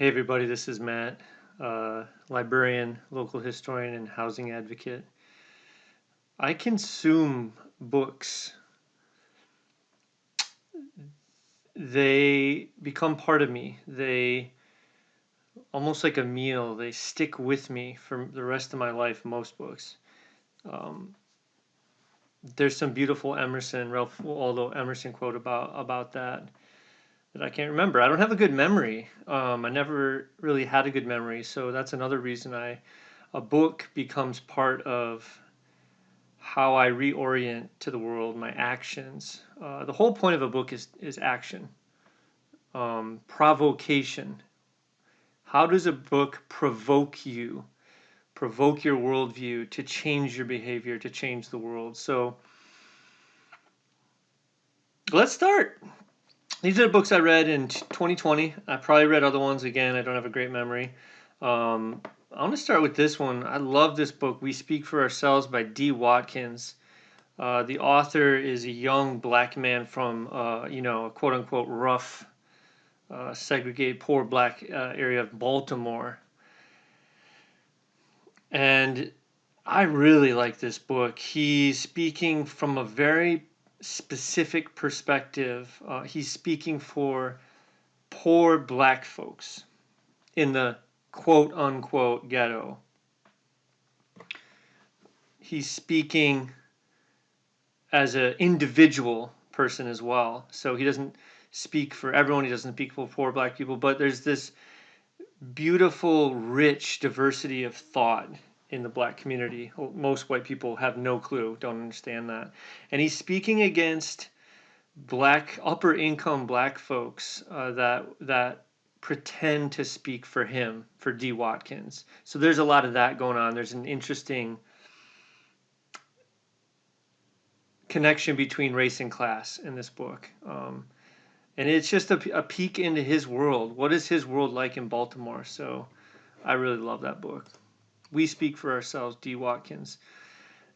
Hey everybody, this is Matt, librarian, local historian, and housing advocate. I consume books. They become part of me. They almost like a meal. They stick with me for the rest of my life. Most books. Um, there's some beautiful Ralph Waldo Emerson quote about that I can't remember. I don't have a good memory. I never really had a good memory, so that's another reason a book becomes part of how I reorient to the world, my actions. The whole point of a book is action, provocation. How does a book provoke your worldview to change your behavior, to change the world? So let's start. These are the books I read in 2020. I probably read other ones again. I don't have a great memory. I want to start with this one. I love this book, We Speak for Ourselves by D. Watkins. The author is a young black man from, a quote unquote rough, segregated, poor black area of Baltimore. And I really like this book. He's speaking from a very specific perspective. He's speaking for poor black folks in the quote unquote ghetto. He's speaking as an individual person as well. So he doesn't speak for everyone. He doesn't speak for poor black people, but there's this beautiful, rich diversity of thought in the black community. Most white people have no clue, don't understand that. And he's speaking against upper income black folks that pretend to speak for him, for D. Watkins. So there's a lot of that going on. There's an interesting connection between race and class in this book. And it's just a peek into his world. What is his world like in Baltimore? So I really love that book. We Speak for Ourselves, D. Watkins.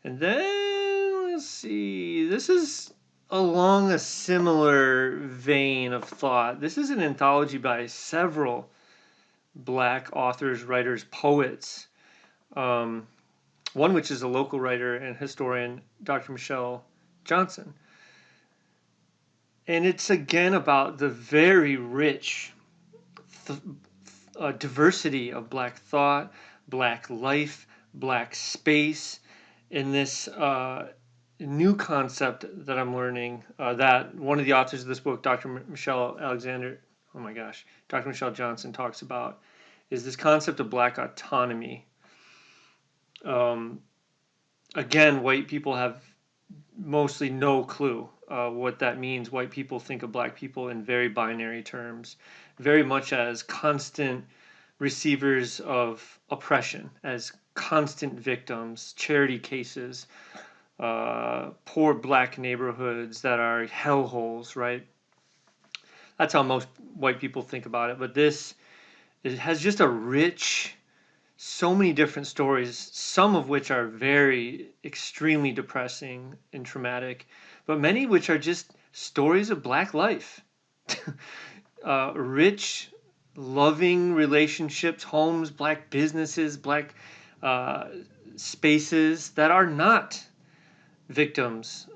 And then let's see. This is along a similar vein of thought. This is an anthology by several black authors, writers, poets. Um, one which is a local writer and historian, Dr. Michelle Johnson. And it's again about the very rich th- diversity of black thought, black life, black space in this new concept that I'm learning. That one of the authors of this book, Dr. Michelle Johnson talks about is this concept of black autonomy. Um, Again, white people have mostly no clue what that means. White people think of black people in very binary terms, very much as constant receivers of oppression, as constant victims, charity cases, poor black neighborhoods that are hellholes, right? That's how most white people think about it. But it has just a rich, so many different stories, some of which are very extremely depressing and traumatic, but many which are just stories of black life. Rich, loving relationships, homes, black businesses, black uh, spaces that are not victims.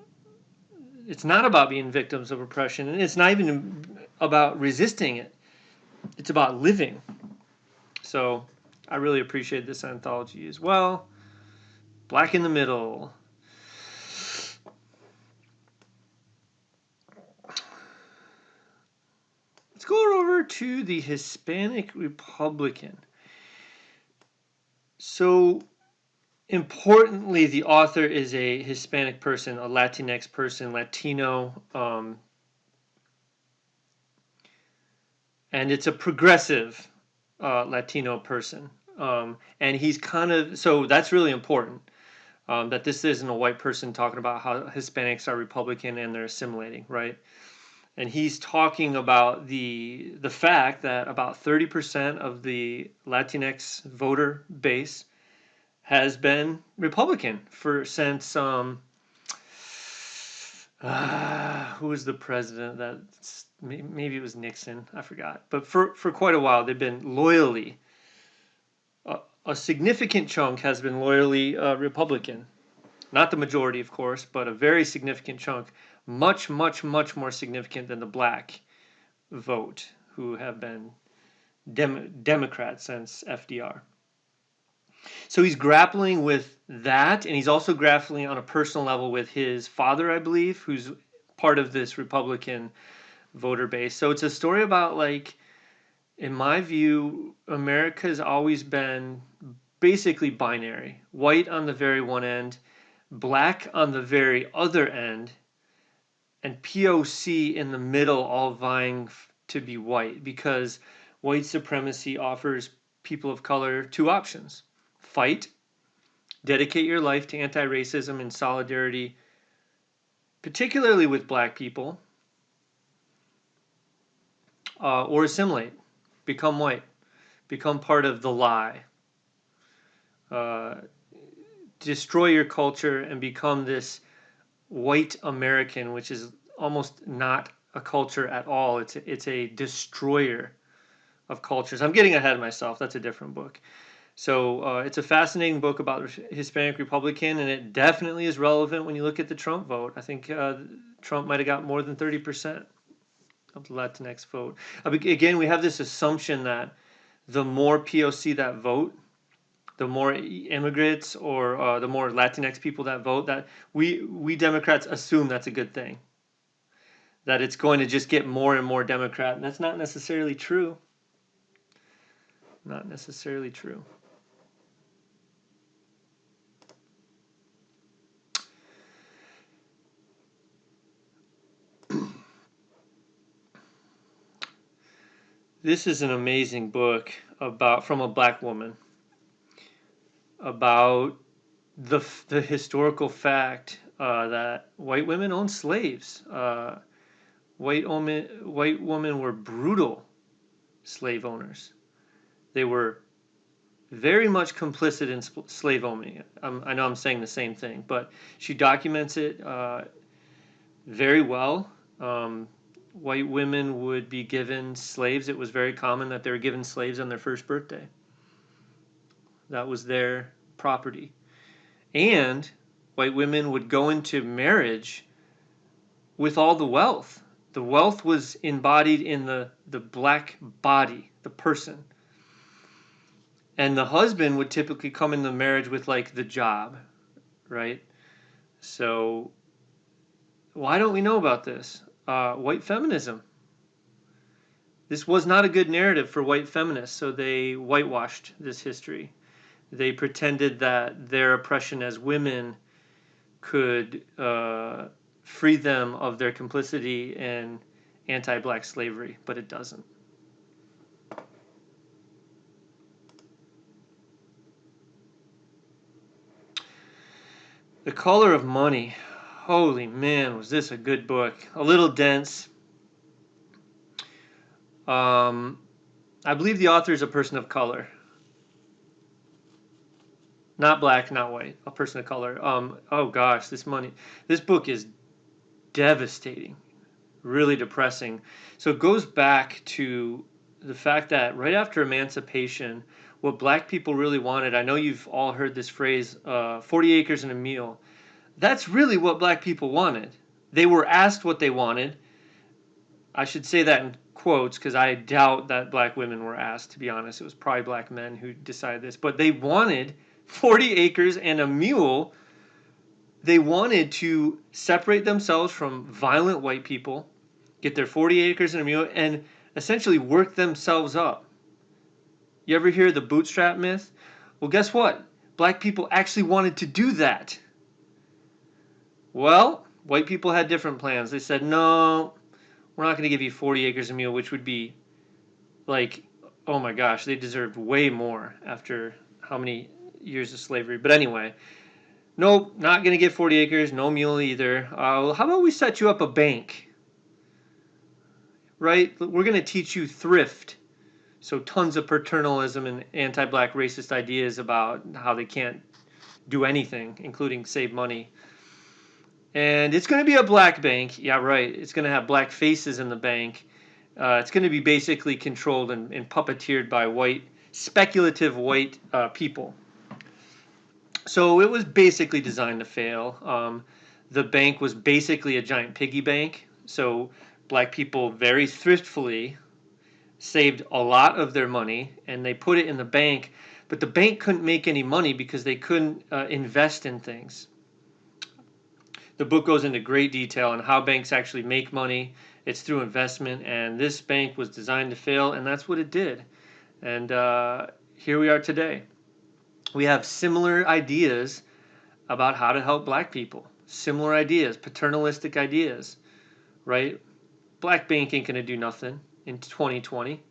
It's not about being victims of oppression, and it's not even about resisting it. It's about living. So I really appreciate this anthology as well. Black in the Middle. Let's go over to the Hispanic Republican. So importantly, the author is a Hispanic person, a Latinx person, Latino, and it's a progressive Latino person. And he's so that's really important. That this isn't a white person talking about how Hispanics are Republican and they're assimilating, right? And he's talking about the fact that about 30% of the Latinx voter base has been Republican since Who was the president? Maybe it was Nixon. I forgot. But for quite a while, they've been loyally. A significant chunk has been loyally Republican. Not the majority, of course, but a very significant chunk. Much, much, much more significant than the black vote, who have been Democrats since FDR. So he's grappling with that, and he's also grappling on a personal level with his father, I believe, who's part of this Republican voter base. So it's a story about, like, in my view, America's always been basically binary: white on the very one end, black on the very other end, and POC in the middle, all vying to be white, because white supremacy offers people of color two options: fight, dedicate your life to anti-racism and solidarity, particularly with black people, or assimilate, become white, become part of the lie, uh, destroy your culture and become this white American, which is almost not a culture at all. It's a destroyer of cultures. I'm getting ahead of myself. That's a different book. So it's a fascinating book about Hispanic Republican, and it definitely is relevant when you look at the Trump vote. I think Trump might have got more than 30% of the Latinx vote. Again, we have this assumption that the more POC that vote, the more immigrants or the more Latinx people that vote, that we Democrats assume that's a good thing. That it's going to just get more and more Democrat, and that's not necessarily true. Not necessarily true. This is an amazing book about from a black woman about the historical fact that white women owned slaves. White women were brutal slave owners. They were very much complicit in slave owning. I know I'm saying the same thing, but she documents it very well. White women would be given slaves. It was very common that they were given slaves on their first birthday. That was their property. And white women would go into marriage with all the wealth. The wealth was embodied in the black body, the person. And the husband would typically come in the marriage with, like, the job, right? So why don't we know about this? White feminism. This was not a good narrative for white feminists, so they whitewashed this history. They pretended that their oppression as women could free them of their complicity in anti-black slavery, but it doesn't. The Color of Money. Holy man, was this a good book. A little dense. I believe the author is a person of color. Not black, not white. A person of color. Oh gosh, this book is devastating. Really depressing. So it goes back to the fact that right after emancipation, what black people really wanted, I know you've all heard this phrase, 40 acres and a mule. That's really what black people wanted. They were asked what they wanted. I should say that in quotes because I doubt that black women were asked, to be honest. It was probably black men who decided this. But they wanted 40 acres and a mule. They wanted to separate themselves from violent white people, get their 40 acres and a mule, and essentially work themselves up. You ever hear the bootstrap myth? Well, guess what? Black people actually wanted to do that. Well, white people had different plans. They said, no, we're not going to give you 40 acres and a mule, which would be like, oh my gosh, they deserved way more after how many years of slavery. But anyway, nope, not going to get 40 acres, no mule either. How about we set you up a bank? Right? We're going to teach you thrift. So tons of paternalism and anti-black racist ideas about how they can't do anything, including save money. And it's going to be a black bank. Yeah, right. It's going to have black faces in the bank. It's going to be basically controlled and puppeteered by speculative white people. So it was basically designed to fail. The bank was basically a giant piggy bank. So black people very thriftfully saved a lot of their money and they put it in the bank, but the bank couldn't make any money because they couldn't invest in things. The book goes into great detail on how banks actually make money. It's through investment, and this bank was designed to fail, and that's what it did. And here we are today. We have similar ideas about how to help black people. Similar ideas, paternalistic ideas, right? Black bank ain't gonna do nothing in 2020.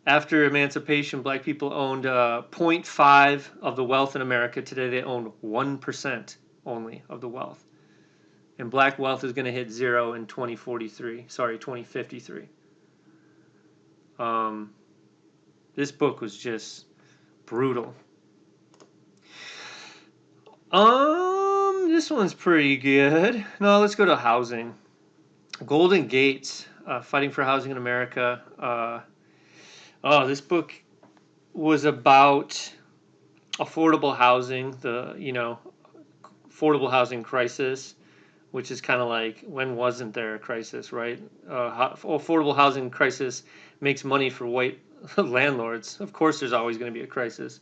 After emancipation, black people owned 0.5 of the wealth in America. Today they own 1% only of the wealth. And black wealth is going to hit zero in 2053. This book was just brutal. This one's pretty good. No, let's go to housing. Golden Gates, Fighting for Housing in America. This book was about affordable housing, the affordable housing crisis, which is kind of like, when wasn't there a crisis, right? Affordable housing crisis makes money for white landlords. Of course, there's always going to be a crisis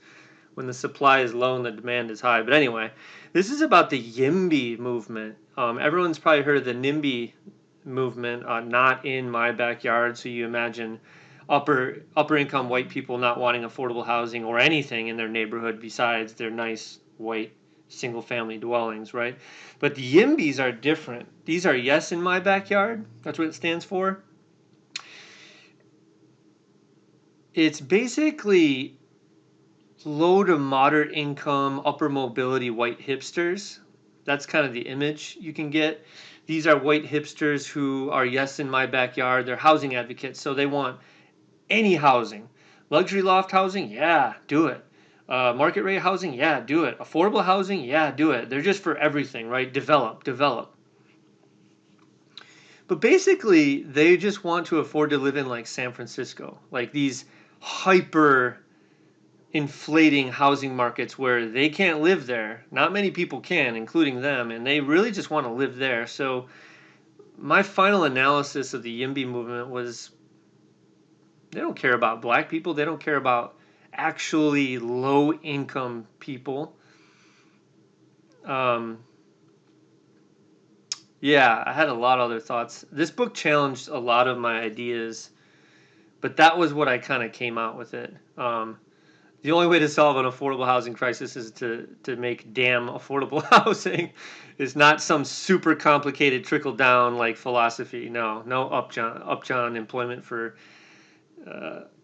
when the supply is low and the demand is high. But anyway, this is about the YIMBY movement. Everyone's probably heard of the NIMBY movement, not in my backyard. So you imagine upper income white people not wanting affordable housing or anything in their neighborhood besides their nice white single family dwellings, right? But the YIMBYs are different. These are yes in my backyard. That's what it stands for. It's basically low to moderate income, upper mobility white hipsters. That's kind of the image you can get. These are white hipsters who are yes in my backyard. They're housing advocates, so they want any housing. Luxury loft housing, yeah, do it. Market rate housing, yeah, do it. Affordable housing, yeah, do it. They're just for everything, right? Develop. But basically, they just want to afford to live in like San Francisco, like these hyper inflating housing markets where they can't live there. Not many people can, including them, and they really just want to live there. So my final analysis of the YIMBY movement was, they don't care about black people. They don't care about actually low income people. Yeah, I had a lot of other thoughts. This book challenged a lot of my ideas, but that was what I kind of came out with it. The only way to solve an affordable housing crisis is to make damn affordable housing. It's not some super complicated trickle down like philosophy. No Upjohn employment for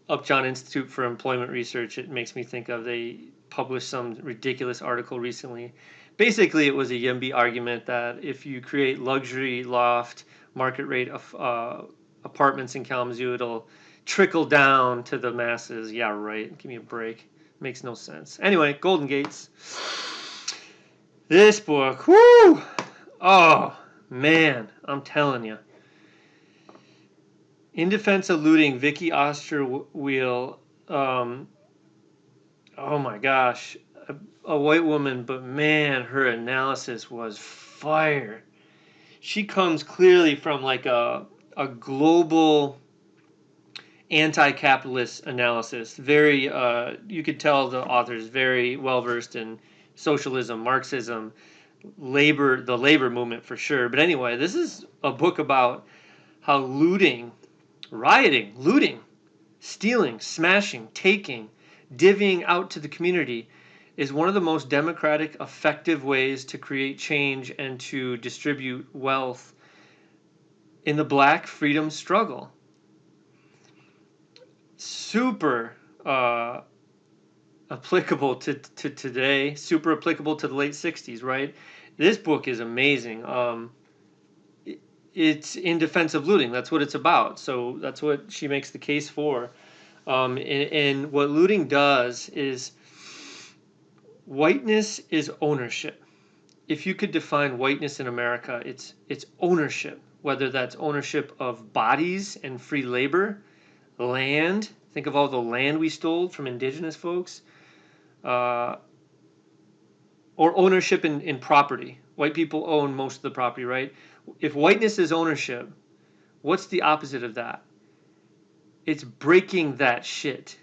Upjohn Institute for Employment Research. It makes me think of, they published some ridiculous article recently. Basically, it was a YIMBY argument that if you create luxury loft market rate of apartments in Kalamazoo, it'll trickle down to the masses. Yeah, right. Give me a break. Makes no sense. Anyway, Golden Gates. This book, whoo! Oh, man, I'm telling you. In Defense of Looting, Vicky Osterweel, oh my gosh, a white woman, but man, her analysis was fire. She comes clearly from like a global anti-capitalist analysis. Very, you could tell the author is very well versed in socialism, Marxism, the labor movement for sure. But anyway, this is a book about how looting, stealing, smashing, taking, divvying out to the community is one of the most democratic, effective ways to create change and to distribute wealth in the black freedom struggle. Super applicable to today, super applicable to the late 60s, right? This book is amazing. It's in defense of looting. That's what it's about. So that's what she makes the case for. And what looting does is, whiteness is ownership. if you could define whiteness in America, it's ownership, whether that's ownership of bodies and free labor, land. Think of all the land we stole from indigenous folks, uh, or ownership in property. White people own most of the property, right? If whiteness is ownership, what's the opposite of that? It's breaking that shit.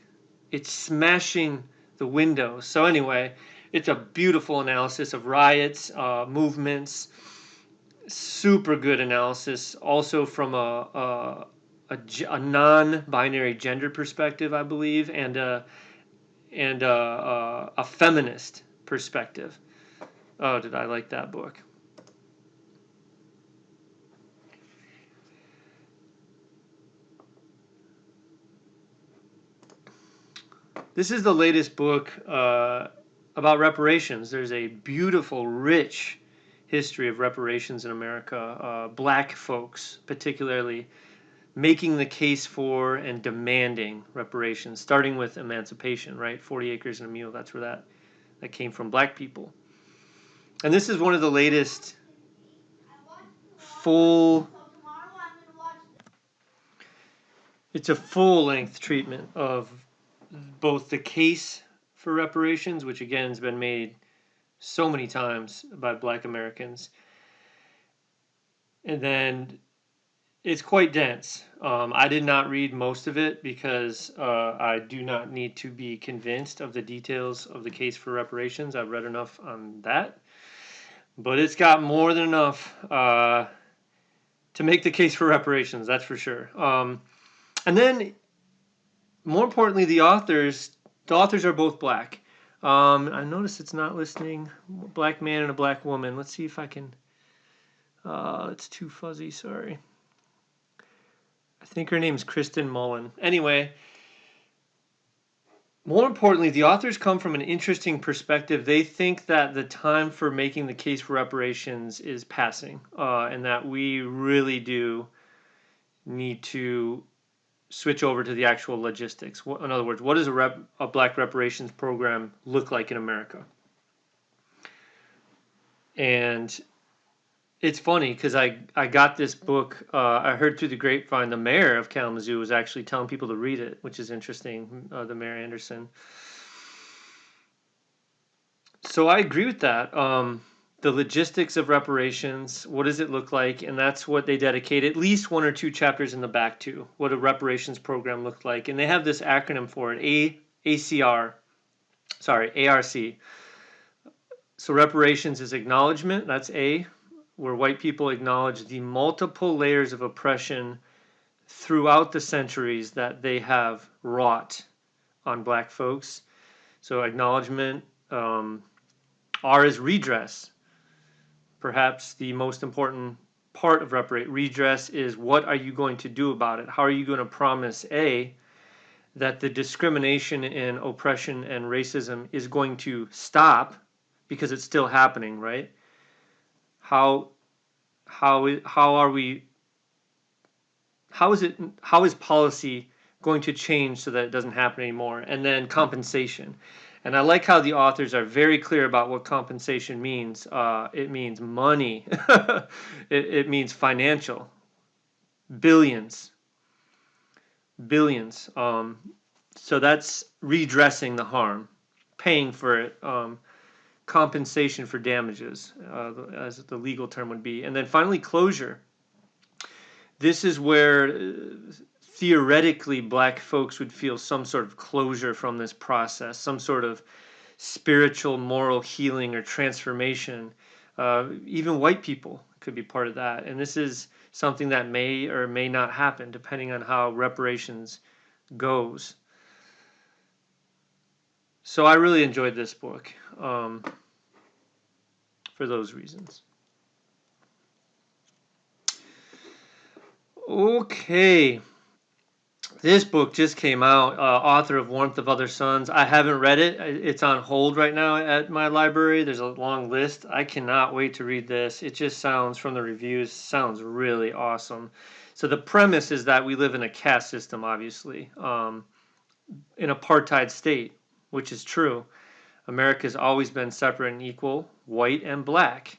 It's smashing the windows. So anyway, it's a beautiful analysis of riots, movements, super good analysis. Also from a non-binary gender perspective, I believe, and a feminist perspective. Oh, did I like that book? This is the latest book about reparations. There's a beautiful, rich history of reparations in America. Black folks, particularly, making the case for and demanding reparations, starting with emancipation, right? 40 acres and a mule. That's where that came from. Black people. And this is one of the latest full. It's a full-length treatment of both the case for reparations, which again has been made so many times by Black Americans, and then it's quite dense. I did not read most of it because I do not need to be convinced of the details of the case for reparations. I've read enough on that, but it's got more than enough to make the case for reparations. That's for sure. And then, more importantly, the authors are both black. I notice it's not listing black man and a black woman. Let's see if I can. It's too fuzzy. Sorry. I think her name's Kristen Mullen. Anyway, more importantly, the authors come from an interesting perspective. They think that the time for making the case for reparations is passing, and that we really do need to switch over to the actual logistics. In other words, what does a black reparations program look like in America? And it's funny because I got this book. I heard through the grapevine the mayor of Kalamazoo was actually telling people to read it, which is interesting. The Mayor Anderson. So I agree with that. The logistics of reparations, what does it look like? And that's what they dedicate at least one or two chapters in the back to, what a reparations program looked like. And they have this acronym for it, ARC. So reparations is acknowledgement, that's A, where white people acknowledge the multiple layers of oppression throughout the centuries that they have wrought on black folks. So acknowledgement. R is redress. Perhaps the most important part of redress is what are you going to do about it? How are you going to promise A, that the discrimination and oppression and racism is going to stop because it's still happening, right? How is policy going to change so that it doesn't happen anymore? And then compensation. And I like how the authors are very clear about what compensation means. It means money. It means financial. Billions. Billions. So that's redressing the harm, paying for it, compensation for damages, as the legal term would be. And then finally, closure. This is where theoretically black folks would feel some sort of closure from this process, some sort of spiritual, moral healing or transformation. Even white people could be part of that. And this is something that may or may not happen depending on how reparations goes. So I really enjoyed this book for those reasons. Okay. This book just came out, author of Warmth of Other Suns. I haven't read it. It's on hold right now at my library. There's a long list. I cannot wait to read this. It just sounds, from the reviews, sounds really awesome. So the premise is that we live in a caste system, obviously, in apartheid state, which is true. America's always been separate and equal, white and black,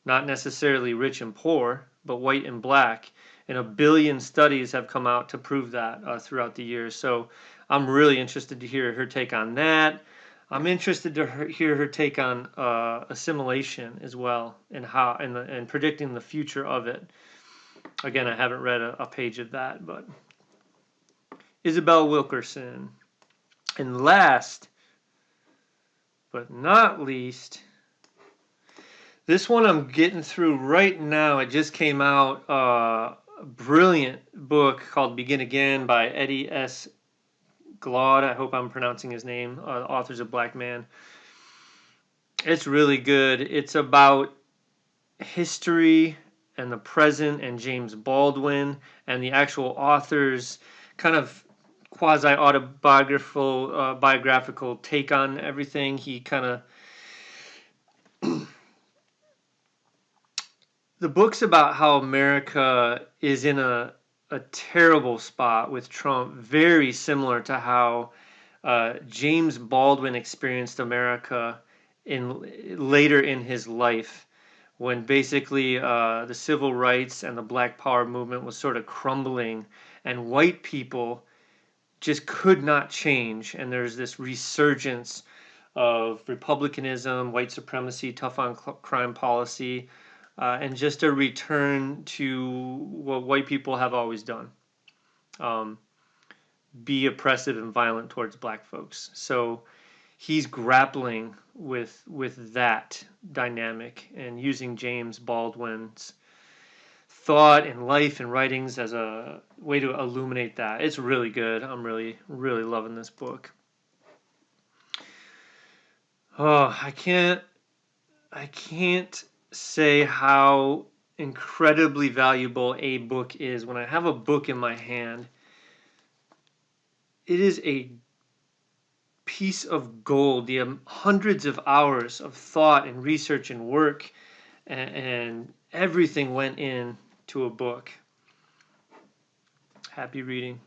not necessarily rich and poor, but white and black. And a billion studies have come out to prove that throughout the years. So I'm really interested to hear her take on that. I'm interested to hear her take on assimilation as well, and how and predicting the future of it. Again, I haven't read a page of that, but Isabel Wilkerson. And last but not least, this one I'm getting through right now. It just came out. A brilliant book called Begin Again by Eddie S. Glaude. I hope I'm pronouncing his name. The author's a black man. It's really good. It's about history and the present and James Baldwin, and the actual author's kind of quasi autobiographical biographical take on everything. He kind of the book's about how America is in a terrible spot with Trump, very similar to how James Baldwin experienced America later in his life, when basically the civil rights and the Black Power movement was sort of crumbling, and white people just could not change, and there's this resurgence of republicanism, white supremacy, tough on crime policy, and just a return to what white people have always done. Be oppressive and violent towards black folks. So he's grappling with that dynamic and using James Baldwin's thought and life and writings as a way to illuminate that. It's really good. I'm really loving this book. Oh, I can't say how incredibly valuable a book is. When I have a book in my hand, it is a piece of gold. The hundreds of hours of thought and research and work and everything went into a book. Happy reading.